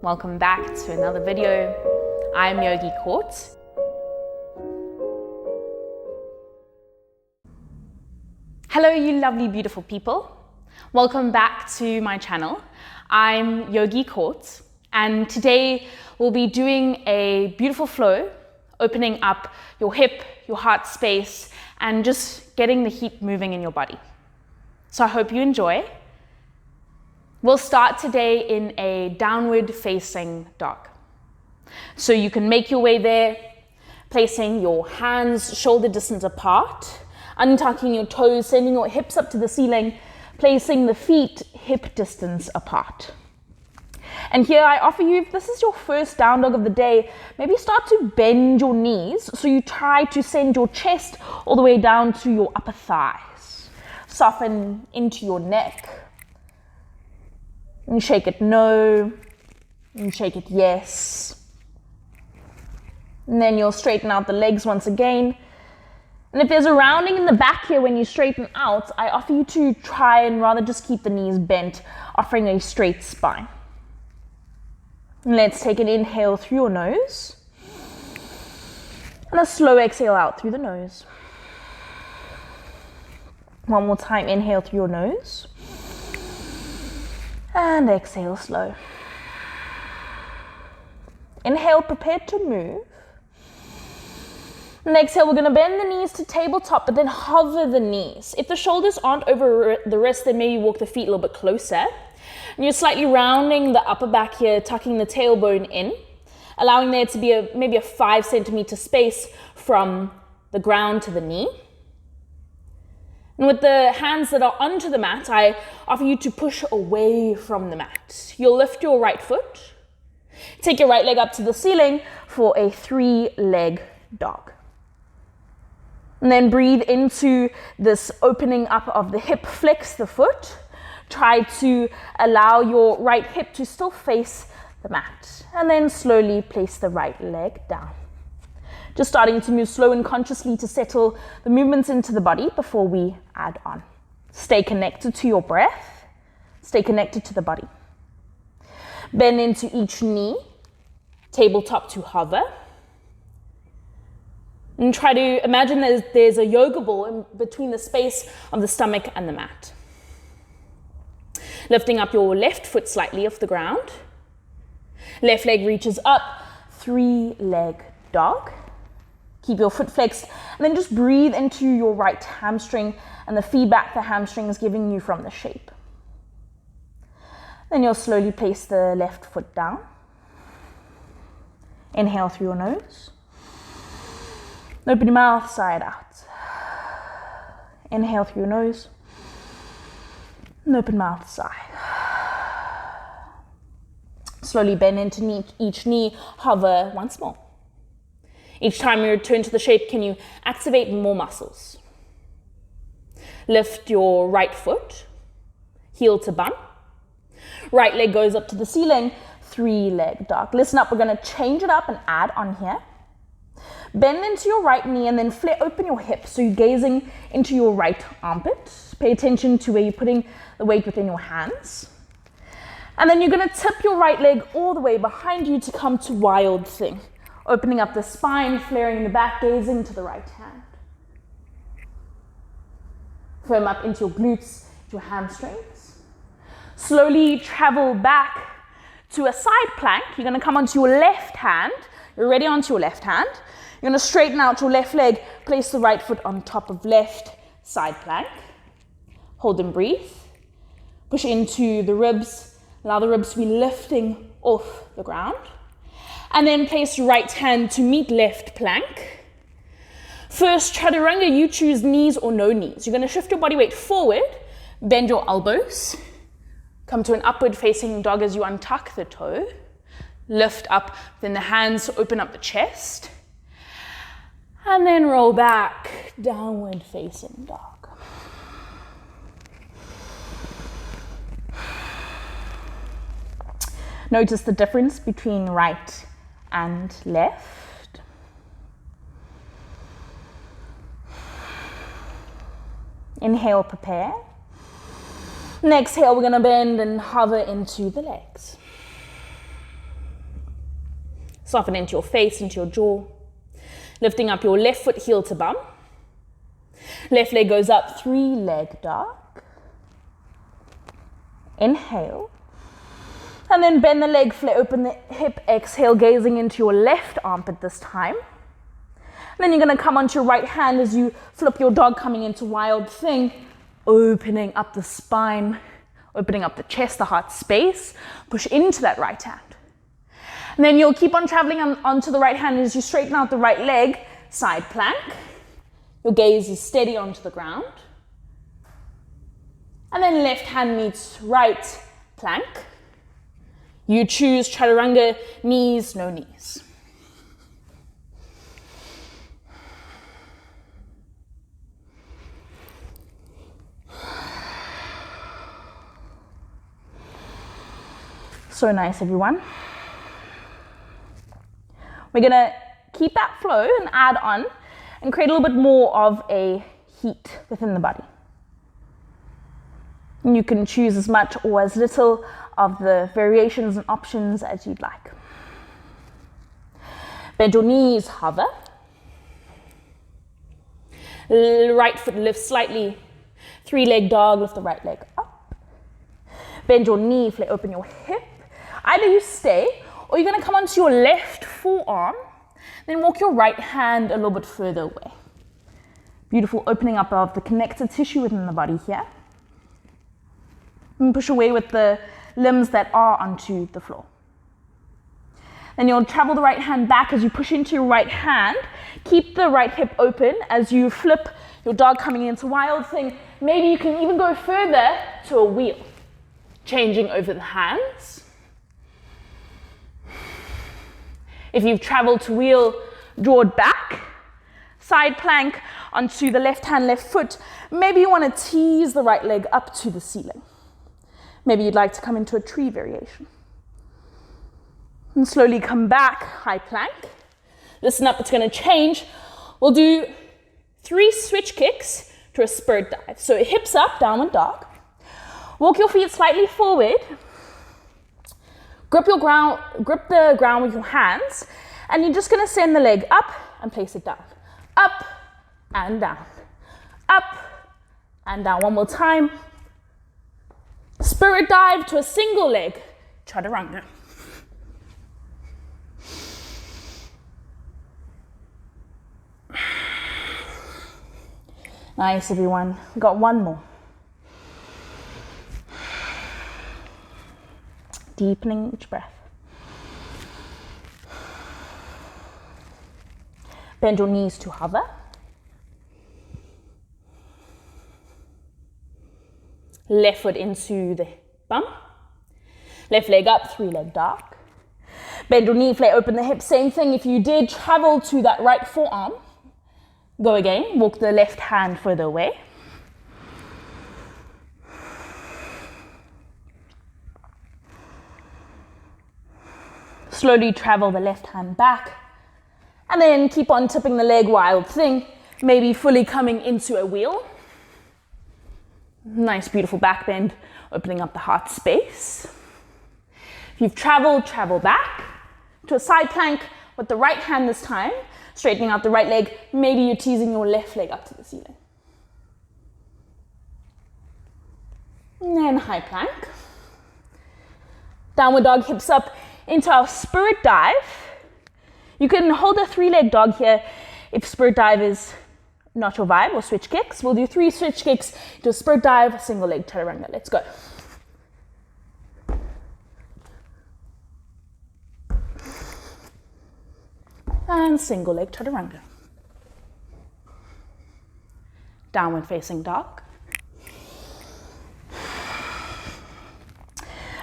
Welcome back to another video. I'm Yogi Court. Hello you lovely beautiful people. Welcome back to my channel. I'm Yogi Court and today we'll be doing a beautiful flow, opening up your hip, your heart space and just getting the heat moving in your body. So I hope you enjoy. We'll start today in a downward facing dog. So you can make your way there, placing your hands shoulder distance apart, untucking your toes, sending your hips up to the ceiling, placing the feet hip distance apart. And here I offer you, if this is your first down dog of the day, maybe start to bend your knees. So you try to send your chest all the way down to your upper thighs. Soften into your neck. And shake it no, and shake it yes. And then you'll straighten out the legs once again. And if there's a rounding in the back here when you straighten out, I offer you to try and rather just keep the knees bent, offering a straight spine. And let's take an inhale through your nose. And a slow exhale out through the nose. One more time, inhale through your nose. And exhale slow. Inhale, prepare to move. And exhale, we're going to bend the knees to tabletop, but then hover the knees. If the shoulders aren't over the wrist, then maybe walk the feet a little bit closer. And you're slightly rounding the upper back here, tucking the tailbone in, allowing there to be maybe a 5 centimeter space from the ground to the knee. And with the hands that are onto the mat, I offer you to push away from the mat. You'll lift your right foot, take your right leg up to the ceiling for a 3-leg dog. And then breathe into this opening up of the hip, flex the foot. Try to allow your right hip to still face the mat. And then slowly place the right leg down. Just starting to move slow and consciously to settle the movements into the body before we add on. Stay connected to your breath. Stay connected to the body. Bend into each knee. Tabletop to hover. And try to imagine there's a yoga ball in between the space of the stomach and the mat. Lifting up your left foot slightly off the ground. Left leg reaches up. 3-leg dog. Keep your foot flexed and then just breathe into your right hamstring and the feedback the hamstring is giving you from the shape. Then you'll slowly place the left foot down. Inhale through your nose. Open your mouth, side out. Inhale through your nose. And open mouth, side. Slowly bend into each knee, hover once more. Each time you return to the shape, can you activate more muscles? Lift your right foot, heel to bum. Right leg goes up to the ceiling, 3-leg dog. Listen up, we're going to change it up and add on here. Bend into your right knee and then open your hips. So you're gazing into your right armpit. Pay attention to where you're putting the weight within your hands. And then you're going to tip your right leg all the way behind you to come to wild thing. Opening up the spine, flaring the back, gazing to the right hand. Firm up into your glutes, your hamstrings. Slowly travel back to a side plank. You're going to come onto your left hand. You're ready onto your left hand. You're going to straighten out your left leg, place the right foot on top of left side plank. Hold and breathe. Push into the ribs. Allow the ribs to be lifting off the ground. And then place right hand to meet left plank. First, chaturanga, you choose knees or no knees. You're going to shift your body weight forward, bend your elbows, come to an upward facing dog as you untuck the toe, lift up, then the hands open up the chest, and then roll back, downward facing dog. Notice the difference between right and left. Inhale, prepare. And exhale, we're going to bend and hover into the legs. Soften into your face, into your jaw. Lifting up your left foot heel to bum. Left leg goes up, 3-leg dog. Inhale. And then bend the leg, flare open the hip, exhale, gazing into your left armpit this time. And then you're going to come onto your right hand as you flip your dog, coming into wild thing, opening up the spine, opening up the chest, the heart space. Push into that right hand. And then you'll keep on traveling onto the right hand as you straighten out the right leg, side plank. Your gaze is steady onto the ground. And then left hand meets right plank. You choose chaturanga, knees, no knees. So nice, everyone. We're gonna keep that flow and add on and create a little bit more of a heat within the body. You can choose as much or as little of the variations and options as you'd like. Bend your knees, hover. Right foot lifts slightly. 3-leg dog, lift the right leg up. Bend your knee, flare open your hip. Either you stay, or you're gonna come onto your left forearm, then walk your right hand a little bit further away. Beautiful opening up of the connective tissue within the body here. And push away with the limbs that are onto the floor. Then you'll travel the right hand back as you push into your right hand. Keep the right hip open as you flip your dog, coming into wild thing. Maybe you can even go further to a wheel. Changing over the hands. If you've traveled to wheel, draw it back. Side plank onto the left hand, left foot. Maybe you want to tease the right leg up to the ceiling. Maybe you'd like to come into a tree variation. And slowly come back, high plank. Listen up, it's going to change. We'll do 3 switch kicks to a spirit dive. So hips up, downward dog. Walk your feet slightly forward. Grip the ground with your hands. And you're just going to send the leg up and place it down. Up and down. Up and down. One more time. Spirit dive to a single leg, chaturanga. Nice, everyone. We've got one more. Deepening each breath. Bend your knees to hover. Left foot into the bum. Left leg up, 3-leg dog. Bend your knee, flare open the hip. Same thing. If you did travel to that right forearm, go again. Walk the left hand further away. Slowly travel the left hand back. And then keep on tipping the leg, wild thing. Maybe fully coming into a wheel. Nice, beautiful back bend, opening up the heart space. If you've traveled, travel back to a side plank with the right hand this time, straightening out the right leg. Maybe you're teasing your left leg up to the ceiling. And then high plank. Downward dog, hips up into our spirit dive. You can hold a 3-leg dog here if spirit dive is not your vibe, or switch kicks. We'll do 3 switch kicks to a spirit dive, single leg chaturanga. Let's go. And single leg chaturanga. Downward facing dog.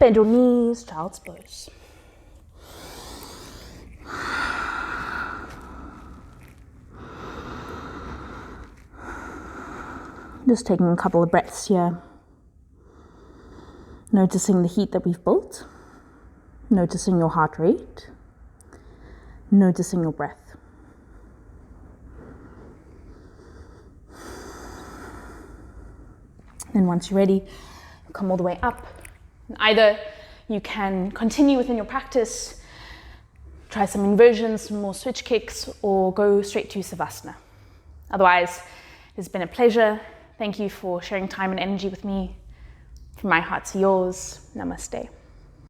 Bend your knees, child's pose. Just taking a couple of breaths here. Noticing the heat that we've built. Noticing your heart rate. Noticing your breath. Then once you're ready, come all the way up. Either you can continue within your practice, try some inversions, some more switch kicks, or go straight to Savasana. Otherwise, it's been a pleasure. Thank you for sharing time and energy with me. From my heart to yours, Namaste.